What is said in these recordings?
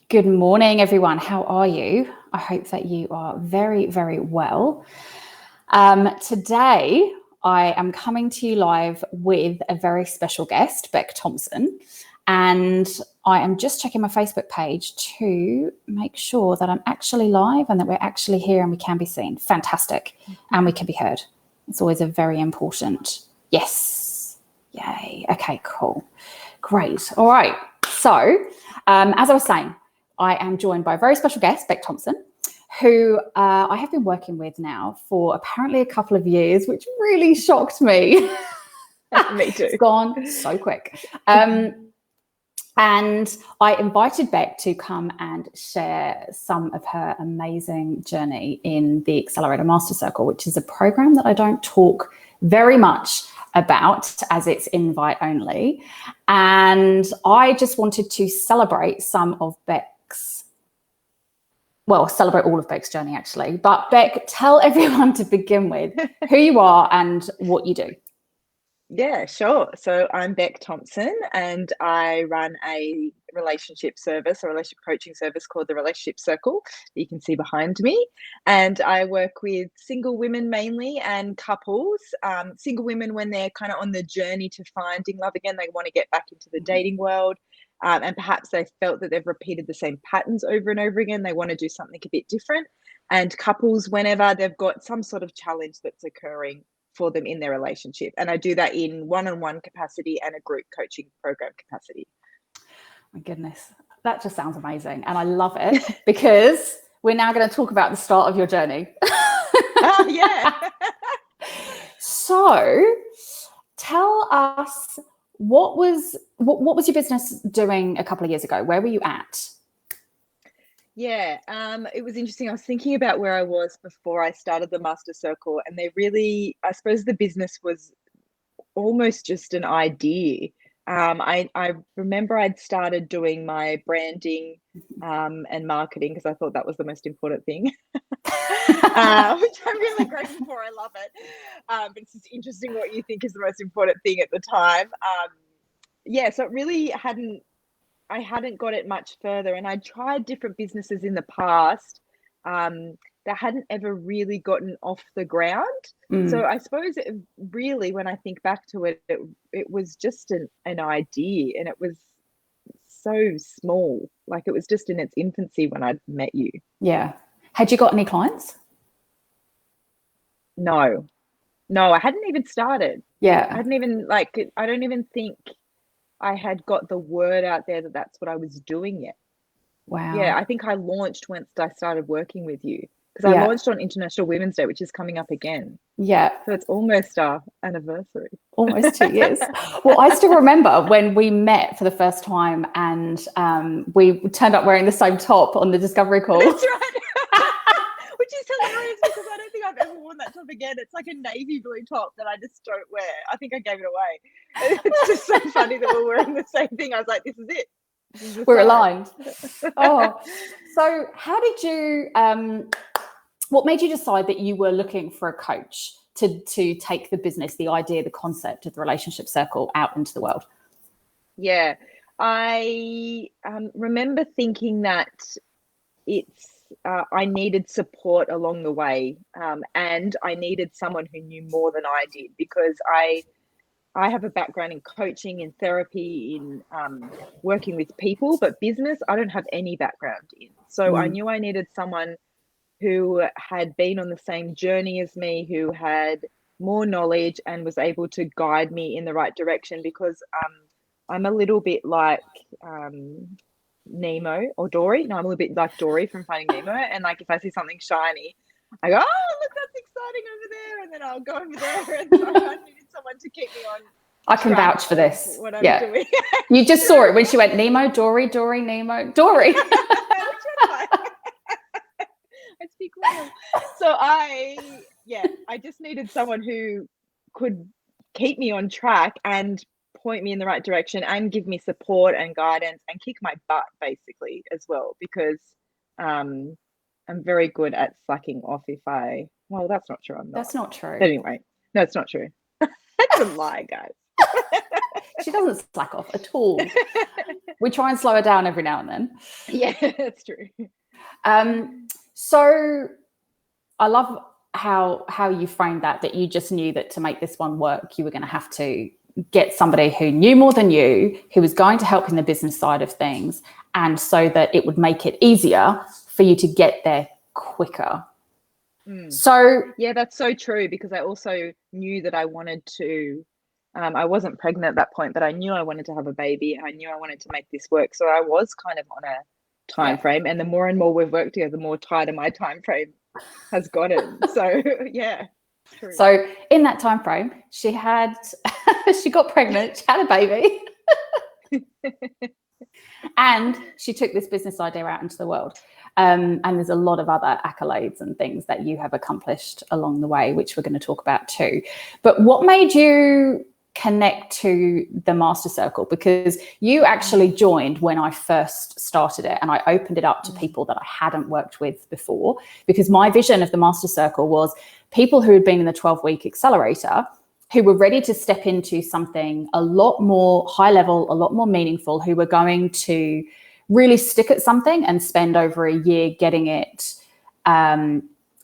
Good morning, everyone. How are you? I hope that you are very, very well. Today, I am coming to you live with a very special guest, Beck Thompson, and I am just checking my Facebook page to make sure that I'm actually live and that we're actually here and we can be seen. Fantastic. And we can be heard. It's always a very important yes. Yay. Okay, cool. Great. All right. So, as I was saying, I am joined by a very special guest, Beck Thompson, who I have been working with now for apparently a couple of years, which really shocked me. Me too. It's gone so quick. And I invited Beck to come and share some of her amazing journey in the Accelerator MasterCircle, which is a program that I don't talk very much about as it's invite only. And I just wanted to celebrate some of celebrate all of Beck's journey actually. But Beck, tell everyone to begin with who you are and what you do. Yeah, sure. So I'm Beck Thompson and I run a relationship service, a relationship coaching service called the Relationship Circle that you can see behind me. And I work with single women mainly and couples, single women when they're kind of on the journey to finding love again, they want to get back into the dating world. And perhaps they felt that they've repeated the same patterns over and over again. They want to do something a bit different. And couples, whenever they've got some sort of challenge that's occurring for them in their relationship. And I do that in one-on-one capacity and a group coaching program capacity. My goodness, that just sounds amazing. And I love it because we're now going to talk about the start of your journey. Oh, yeah. So tell us, what was your business doing a couple of years ago? Where were you at? Yeah, it was interesting. I was thinking about where I was before I started the Master Circle, and I suppose the business was almost just an idea. I remember I'd started doing my branding and marketing because I thought that was the most important thing, which I'm really grateful for. I love it. But it's just interesting what you think is the most important thing at the time. So it really I hadn't got it much further, and I tried different businesses in the past that hadn't ever really gotten off the ground. So I suppose really, when I think back to it, it was just an idea, and it was so small. Like it was just in its infancy when I'd met you. Yeah. Had you got any clients? No, I hadn't even started. Yeah. I don't even think I had got the word out there that that's what I was doing yet. Wow. Yeah, I think I launched once I started working with you, because I launched on International Women's Day, which is coming up again. Yeah. So it's almost our anniversary. Almost 2 years. Well, I still remember when we met for the first time and we turned up wearing the same top on the discovery call. That's right. Which is hilarious because I don't think I've ever worn that top again. It's like a navy blue top that I just don't wear. I think I gave it away. It's just so funny that we're wearing the same thing. I was like, this is it. We're aligned. Oh, so how did you, what made you decide that you were looking for a coach to take the business, the idea, the concept of the Relationship Circle out into the world? Yeah, I remember thinking that I needed support along the way, and I needed someone who knew more than I did, because I have a background in coaching, in therapy, in working with people, but business I don't have any background in. So I knew I needed someone who had been on the same journey as me, who had more knowledge and was able to guide me in the right direction, because I'm a little bit like Nemo or Dory. No, I'm a little bit like Dory from Finding Nemo. And like if I see something shiny, I go, oh, look, that's exciting over there. And then I'll go over there. And so I needed someone to keep me on. I can vouch for this. What I'm doing. You just saw it when she went Nemo, Dory, Nemo, Dory. Which one am I? I speak well. So I just needed someone who could keep me on track and point me in the right direction and give me support and guidance and kick my butt basically as well, because I'm very good at slacking off well, that's not true. I'm not. That's not true. But anyway, no, it's not true. That's a lie, guys. She doesn't slack off at all. We try and slow her down every now and then. Yeah, that's true. So I love how you framed that you just knew that to make this one work, you were going to have to get somebody who knew more than you, who was going to help in the business side of things, and so that it would make it easier for you to get there quicker. So yeah, that's so true, because I also knew that I wanted to, I wasn't pregnant at that point, but I knew I wanted to have a baby. I knew I wanted to make this work. So I was kind of on a time frame, and the more and more we've worked together, the more tighter my time frame has gotten. So yeah, true. So in that time frame, she got pregnant, she had a baby, and she took this business idea out into the world. And there's a lot of other accolades and things that you have accomplished along the way, which we're going to talk about too. But what made you connect to the MasterCircle? Because you actually joined when I first started it, and I opened it up to people that I hadn't worked with before, because my vision of the MasterCircle was people who had been in the 12-week accelerator, who were ready to step into something a lot more high level, a lot more meaningful, who were going to really stick at something and spend over a year getting it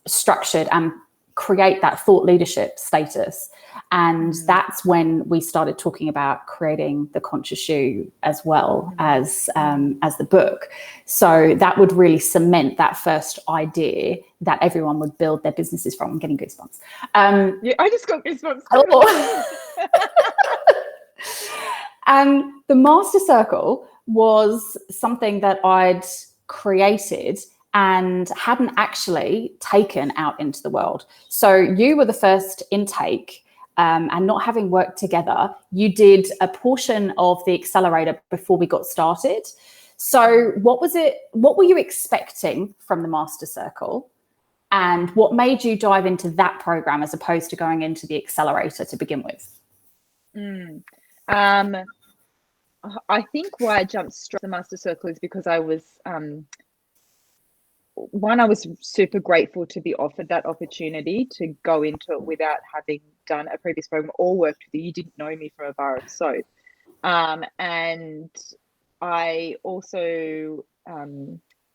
structured and create that thought leadership status. And that's when we started talking about creating the Conscious You as well as the book. So that would really cement that first idea that everyone would build their businesses from. I'm getting goosebumps. Yeah, I just got goosebumps. And the MasterCircle was something that I'd created and hadn't actually taken out into the world. So you were the first intake, and not having worked together, you did a portion of the accelerator before we got started. So what were you expecting from the MasterCircle, and what made you dive into that program as opposed to going into the accelerator to begin with? I think why I jumped straight to the MasterCircle is because I was, I was super grateful to be offered that opportunity to go into it without having done a previous program or worked with you. You didn't know me from a bar of soap. And I also,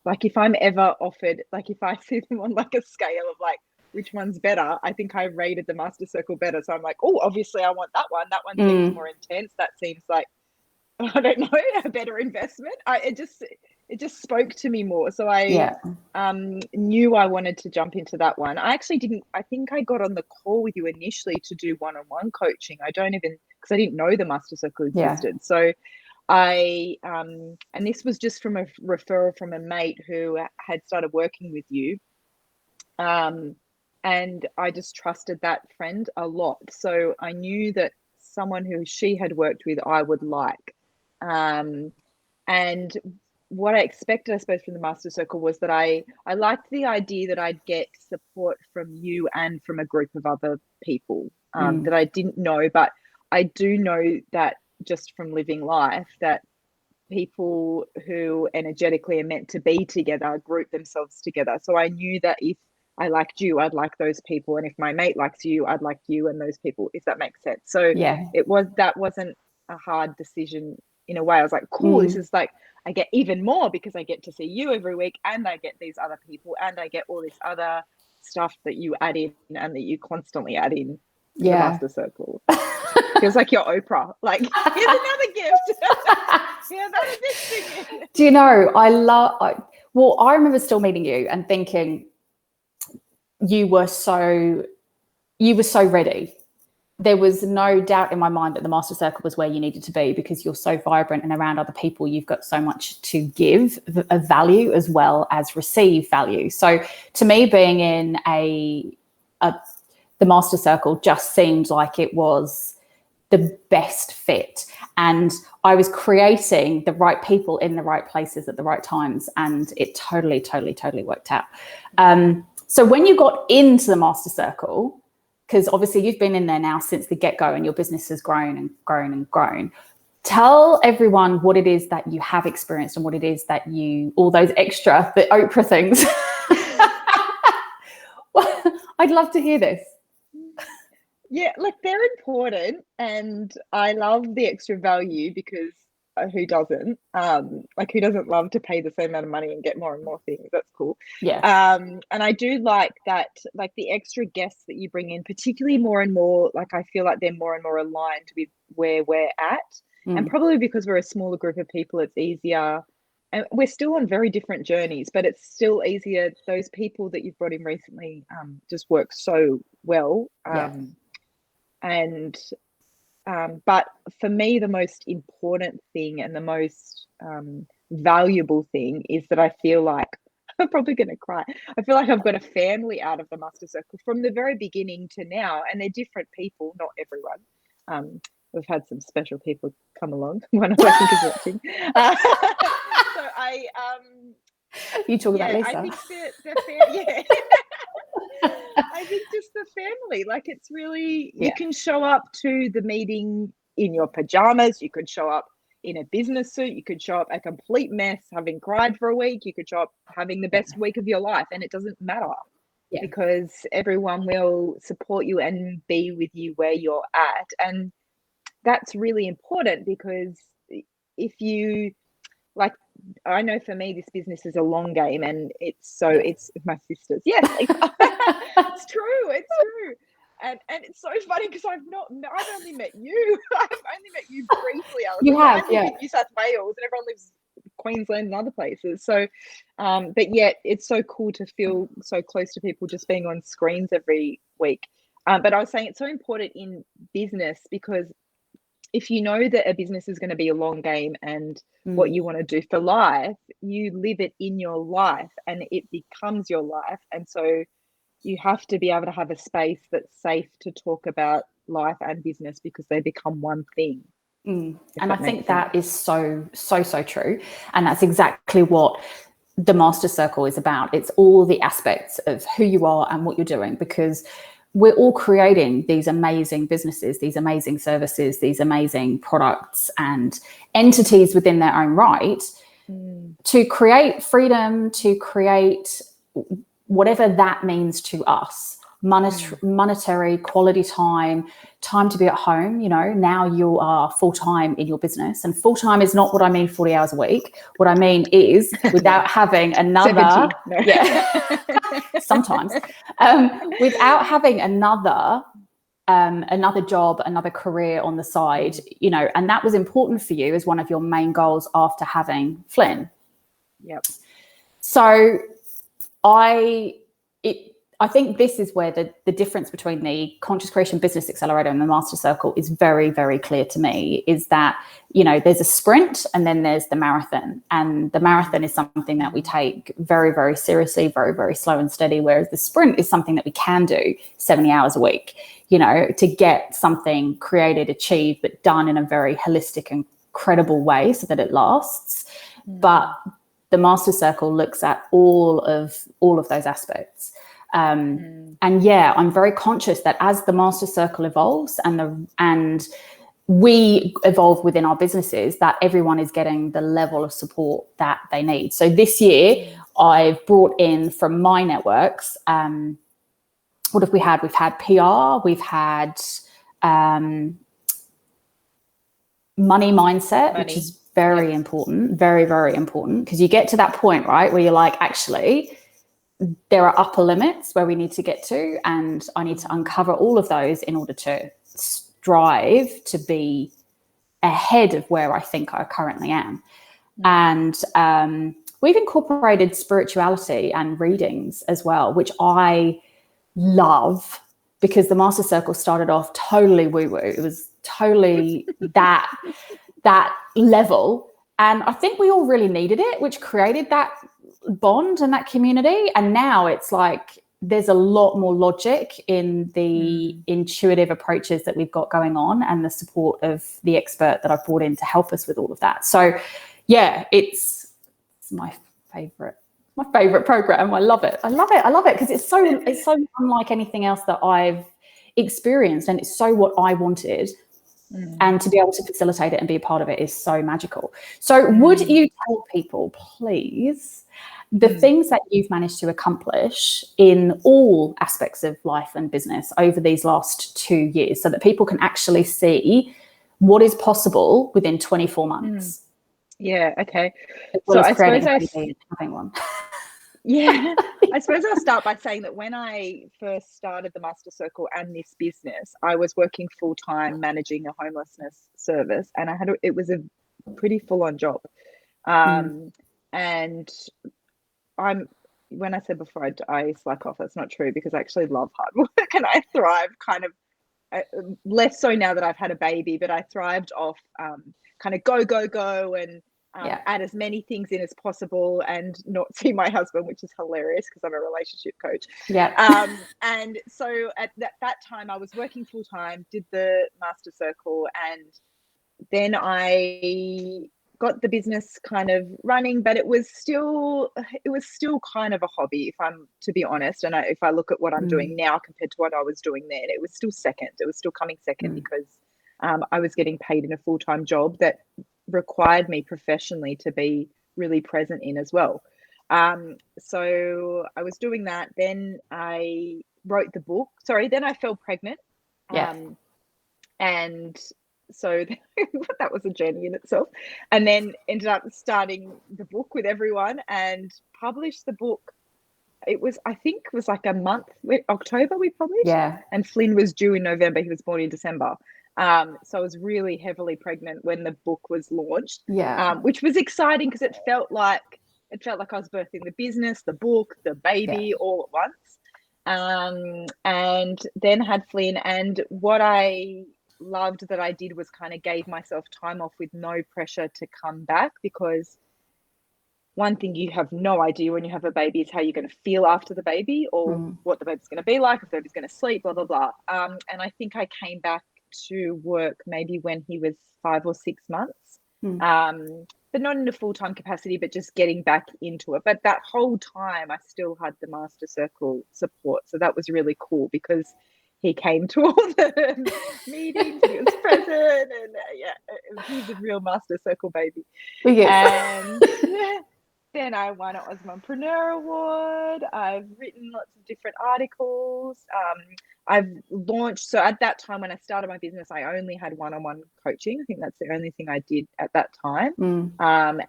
like, if I'm ever offered, like, if I see them on like a scale of like, which one's better, I think I rated the MasterCircle better. So I'm like, oh, obviously I want that one. That one seems more intense. That seems like, I don't know, a better investment. It just spoke to me more. So I knew I wanted to jump into that one. I think I got on the call with you initially to do one-on-one coaching. Because I didn't know the MasterCircle existed. Yeah. So and this was just from a referral from a mate who had started working with you. And I just trusted that friend a lot. So I knew that someone who she had worked with, I would like. And what I expected, I suppose, from the MasterCircle was that I liked the idea that I'd get support from you and from a group of other people that I didn't know. But I do know that just from living life, that people who energetically are meant to be together group themselves together. So I knew that if I liked you, I'd like those people. And if my mate likes you, I'd like you and those people, if that makes sense. So that wasn't a hard decision in a way. I was like, cool, this is like, I get even more because I get to see you every week, and I get these other people, and I get all this other stuff that you add in and that you constantly add in to the MasterCircle. Feels like you're Oprah. Like, here's another gift. Here's another thing. Do you know, I remember still meeting you and thinking you were so ready. There was no doubt in my mind that the MasterCircle was where you needed to be, because you're so vibrant and around other people. You've got so much to give of value as well as receive value. So to me, being in the MasterCircle just seemed like it was the best fit. And I was creating the right people in the right places at the right times. And it totally, totally, totally worked out. So when you got into the MasterCircle, because obviously you've been in there now since the get-go and your business has grown and grown and grown. Tell everyone what it is that you have experienced and what it is that all those extra, the Oprah things. I'd love to hear this. Yeah, like they're important, and I love the extra value because who doesn't? Like who doesn't love to pay the same amount of money and get more and more things? That's cool. Yes. And I do like that, like the extra guests that you bring in, particularly more and more, like I feel like they're more and more aligned with where we're at. And probably because we're a smaller group of people, it's easier. And we're still on very different journeys, but it's still easier. Those people that you've brought in recently just work so well. Yeah. And but for me, the most important thing and the most valuable thing is that I feel like I'm probably going to cry. I feel like I've got a family out of the MasterCircle from the very beginning to now, and they're different people, not everyone. We've had some special people come along. One of I think is watching. So You talk about Lisa. I think yeah. I think just the family, like it's really, you can show up to the meeting in your pajamas, you could show up in a business suit, you could show up a complete mess, having cried for a week, you could show up having the best week of your life, and it doesn't matter because everyone will support you and be with you where you're at. And that's really important because if you, like, I know for me, this business is a long game, and it's my sisters. Yes, it's true. It's true. And it's so funny because I've only met you. I've only met you briefly, Alison. You have, I live in New South Wales, and everyone lives in Queensland and other places. So, but yet it's so cool to feel so close to people just being on screens every week. But I was saying it's so important in business because if you know that a business is going to be a long game and what you want to do for life, you live it in your life and it becomes your life. And so you have to be able to have a space that's safe to talk about life and business because they become one thing. And I think that is so true. And that's exactly what the MasterCircle is about. It's all the aspects of who you are and what you're doing, because we're all creating these amazing businesses, these amazing services, these amazing products and entities within their own right to create freedom, to create whatever that means to us, monetary, quality time to be at home. You know, now you are full-time in your business, and full-time is not what I mean 40 hours a week. What I mean is without having another, sometimes, without having another job, another career on the side, you know, and that was important for you as one of your main goals after having Flynn. Yep. So I think this is where the difference between the Conscious Creation Business Accelerator and the MasterCircle is very, very clear to me, is that, you know, there's a sprint and then there's the marathon. And the marathon is something that we take very, very seriously, very, very slow and steady, whereas the sprint is something that we can do 70 hours a week, you know, to get something created, achieved, but done in a very holistic and credible way so that it lasts. But the MasterCircle looks at all of those aspects. And I'm very conscious that as the MasterCircle evolves and we evolve within our businesses, that everyone is getting the level of support that they need. So this year I've brought in from my networks, what have we had? We've had PR, we've had money mindset, which is very important, very, very important, because you get to that point, right, where you're like, actually, there are upper limits where we need to get to, and I need to uncover all of those in order to strive to be ahead of where I think I currently am. And we've incorporated spirituality and readings as well, which I love, because the MasterCircle started off totally woo-woo. It was totally that level. And I think we all really needed it, which created that bond and that community. And now it's like there's a lot more logic in the intuitive approaches that we've got going on and the support of the expert that I've brought in to help us with all of that. So yeah, it's my favorite program. I love it because it's so unlike anything else that I've experienced, and it's so what I wanted. And to be able to facilitate it and be a part of it is so magical. So would you tell people, please, the things that you've managed to accomplish in all aspects of life and business over these last 2 years, so that people can actually see what is possible within 24 months. Yeah, okay. As well So as I creating suppose a baby and having one. Yeah, I suppose I'll start by saying that when I first started the Master Circle and this business, I was working full time managing a homelessness service, and it was a pretty full on job. And when I said before I slack off, that's not true, because I actually love hard work and I thrive kind of less so now that I've had a baby, but I thrived off kind of go and add as many things in as possible and not see my husband, which is hilarious because I'm a relationship coach. And so at that time I was working full time, did the Master Circle, and then I got the business kind of running, but it was still kind of a hobby, if I'm to be honest. And if I look at what I'm doing now compared to what I was doing then, it was still second. It was still coming second because I was getting paid in a full-time job that required me professionally to be really present in as well. So I was doing that. Then I wrote the book. Then I fell pregnant. And so that was a journey in itself, and then ended up starting the book with everyone and published the book. I think it was like a month, October we published, and Flynn was due in November. He was born in December. So I was really heavily pregnant when the book was launched, which was exciting because it felt like I was birthing the business, the book, the baby all at once. And then had Flynn, and what I loved that I did was kind of gave myself time off with no pressure to come back, because one thing you have no idea when you have a baby is how you're going to feel after the baby, or what the baby's going to be like, if the baby's going to sleep, blah, blah, blah. And I think I came back to work maybe when he was 5 or 6 months, but not in a full-time capacity, but just getting back into it. But that whole time I still had the Master Circle support. So that was really cool, because he came to all the meetings, he was present, and he's a real Master Circle baby. And then I won an Osmompreneur Award. I've written lots of different articles. I've launched, so at that time when I started my business, I only had one-on-one coaching. I think that's the only thing I did at that time.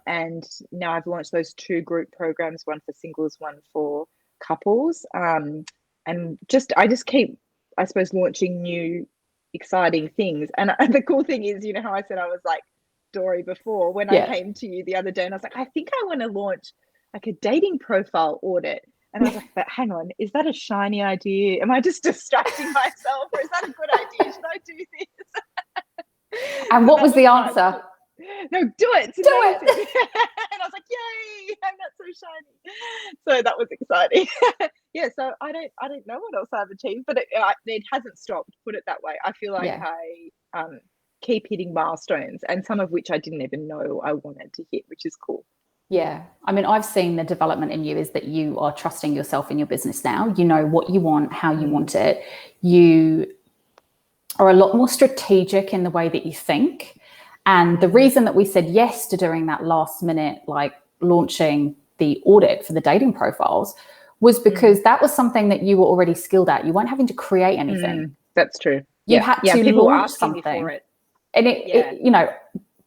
And now I've launched those 2 group programs, one for singles, one for couples. And I just keep, I suppose, launching new exciting things. And the cool thing is, you know how I said I was like Dory before, when I came to you the other day and I was like, I think I want to launch like a dating profile audit. And I was like, but hang on, is that a shiny idea? Am I just distracting myself, or is that a good idea? Should I do this? And what was the answer? No, do it. Do it. And I was like, yay, I'm not so shiny. So that was exciting. So I don't know what else I've achieved, but it hasn't stopped, put it that way. I feel like I keep hitting milestones, and some of which I didn't even know I wanted to hit, which is cool. Yeah. I mean, I've seen the development in you is that you are trusting yourself in your business now. You know what you want, how you want it. You are a lot more strategic in the way that you think. And the reason that we said yes to doing that last minute, like launching the audit for the dating profiles, was because that was something that you were already skilled at. You weren't having to create anything. That's true. You had to people launch asking something. Me for it. And it, you know,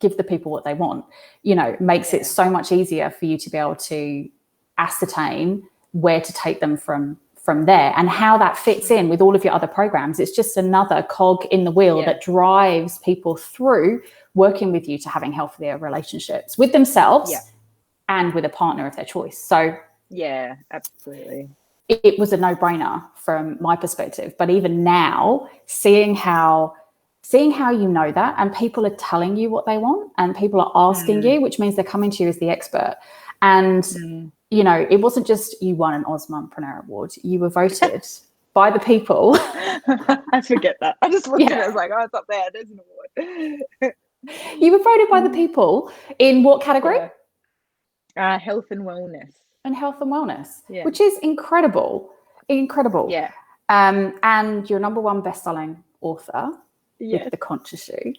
give the people what they want, you know, makes it so much easier for you to be able to ascertain where to take them from there, and how that fits in with all of your other programs. It's just another cog in the wheel that drives people through working with you to having healthier relationships with themselves and with a partner of their choice. So yeah, absolutely. It was a no-brainer from my perspective. But even now, seeing how you know that, and people are telling you what they want, and people are asking you, which means they're coming to you as the expert. And, you know, it wasn't just you won an Osmompreneur Award. You were voted by the people. I forget that. I just looked at it, I was like, oh, it's up there. There's an award. You were voted by the people in what category? Health and wellness. And health and wellness, which is incredible. Yeah. And you're #1 best-selling author with The Conscious You.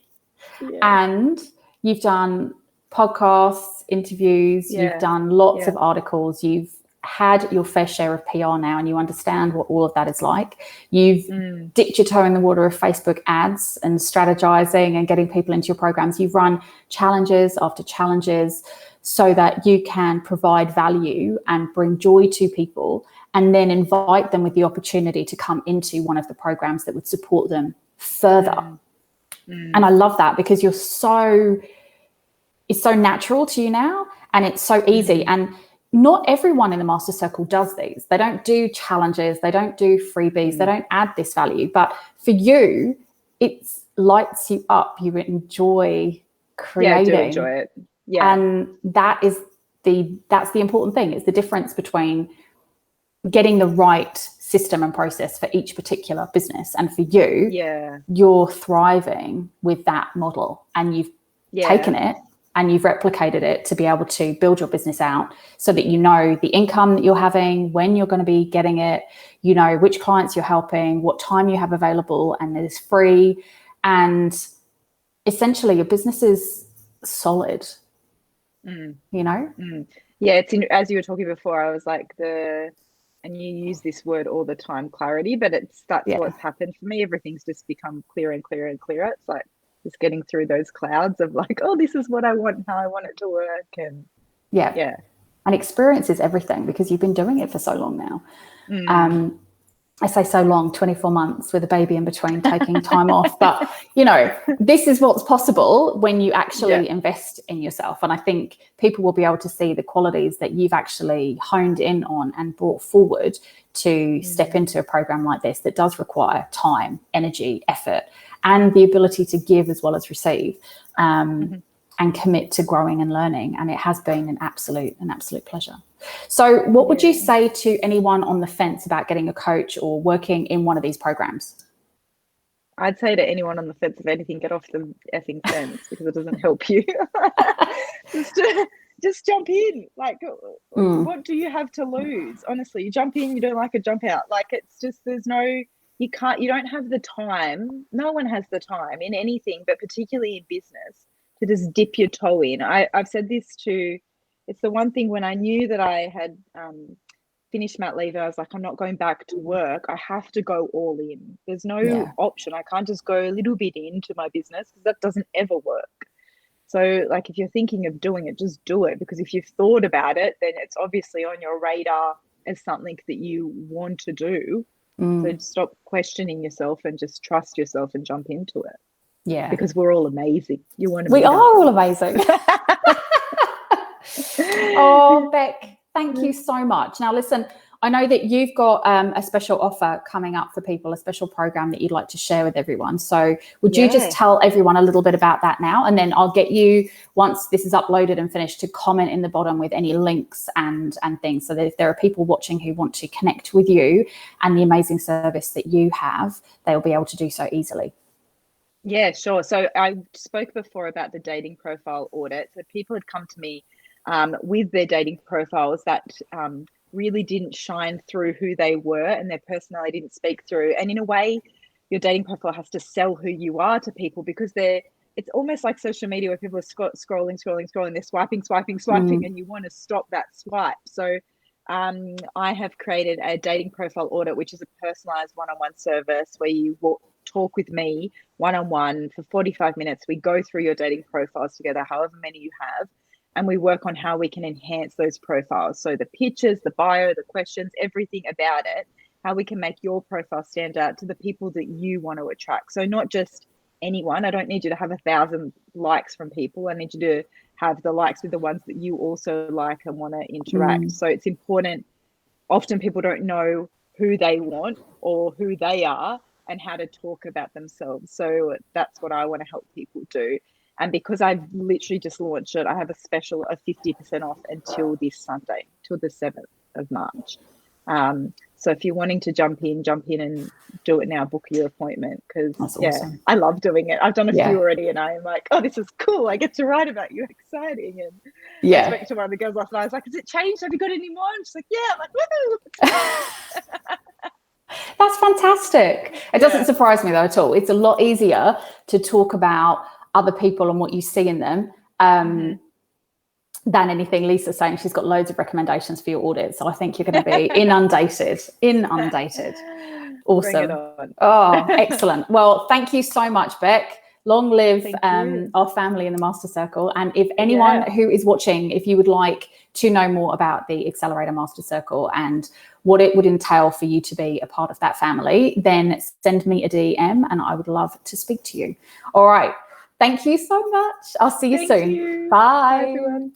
Yeah. And you've done podcasts, interviews, you've done lots of articles, you've had your fair share of PR now, and you understand what all of that is like. You've dipped your toe in the water of Facebook ads and strategizing and getting people into your programs. You've run challenges after challenges so that you can provide value and bring joy to people, and then invite them with the opportunity to come into one of the programs that would support them further. And I love that, because it's so natural to you now, and it's so easy. And not everyone in the Master Circle does these. They don't do challenges, they don't do freebies, they don't add this value. But for you, it lights you up. You enjoy creating. Yeah, I do enjoy it. Yeah. And that's the important thing. It's the difference between getting the right system and process for each particular business. And for you, you're thriving with that model, and you've taken it and you've replicated it to be able to build your business out so that you know the income that you're having, when you're going to be getting it, you know which clients you're helping, what time you have available, and it is free. And essentially your business is solid, you know? Yeah, as you were talking before, I was like and you use this word all the time, clarity, but that's what's happened for me. Everything's just become clearer and clearer and clearer. It's like just getting through those clouds of like, oh, this is what I want, how I want it to work. And and experience is everything, because you've been doing it for so long now. I say so long, 24 months with a baby in between, taking time off. But, you know, this is what's possible when you actually invest in yourself. And I think people will be able to see the qualities that you've actually honed in on and brought forward to step into a program like this that does require time, energy, effort, and the ability to give as well as receive, and commit to growing and learning. And it has been an absolute pleasure. So what would you say to anyone on the fence about getting a coach or working in one of these programs? I'd say to anyone on the fence of anything, get off the effing fence, because it doesn't help you. Just jump in. Like, what do you have to lose? Honestly, you jump in, you don't like it, jump out. Like, it's just, you don't have the time. No one has the time in anything, but particularly in business, to just dip your toe in. I've said this it's the one thing when I knew that I had finished mat leave, I was like, I'm not going back to work. I have to go all in. There's no option. I can't just go a little bit into my business, because that doesn't ever work. So like, if you're thinking of doing it, just do it, because if you've thought about it, then it's obviously on your radar as something that you want to do. So stop questioning yourself and just trust yourself and jump into it. Yeah. Because we're all amazing. We are all amazing. Oh, Beck, thank you so much. Now, listen, I know that you've got a special offer coming up for people, a special program that you'd like to share with everyone. So would you just tell everyone a little bit about that now? And then I'll get you, once this is uploaded and finished, to comment in the bottom with any links and things, so that if there are people watching who want to connect with you and the amazing service that you have, they'll be able to do so easily. Yeah, sure. So I spoke before about the dating profile audit. So people had come to me with their dating profiles that really didn't shine through who they were, and their personality didn't speak through. And in a way, your dating profile has to sell who you are to people, because it's almost like social media, where people are scrolling, they're swiping, and you want to stop that swipe. So I have created a dating profile audit, which is a personalized one-on-one service where you will talk with me one-on-one for 45 minutes. We go through your dating profiles together, however many you have, and we work on how we can enhance those profiles. So the pictures, the bio, the questions, everything about it, how we can make your profile stand out to the people that you want to attract. So not just anyone. I don't need you to have 1,000 likes from people. I need you to have the likes with the ones that you also like and want to interact. So it's important. Often people don't know who they want or who they are and how to talk about themselves. So that's what I want to help people do. And because I've literally just launched it, I have a special of 50% off until this Sunday, till the 7th of March. So if you're wanting to jump in and do it now, book your appointment, because awesome. I love doing it. I've done a few already, and I'm like, oh, this is cool. I get to write about you. Exciting. And I spoke to one of the girls last night. I was like, has it changed? Have you got any more? And she's like, yeah. I'm like, woohoo. That's fantastic. It doesn't surprise me though at all. It's a lot easier to talk about other people and what you see in them than anything. Lisa's saying she's got loads of recommendations for your audit. So I think you're going to be inundated. Awesome. Bring it on. Oh, excellent. Well, thank you so much, Beck. Long live our family in the Master Circle. And if anyone who is watching, if you would like to know more about the Accelerator Master Circle and what it would entail for you to be a part of that family, then send me a DM and I would love to speak to you. All right. Thank you so much. I'll see you soon. You. Bye. Bye, everyone.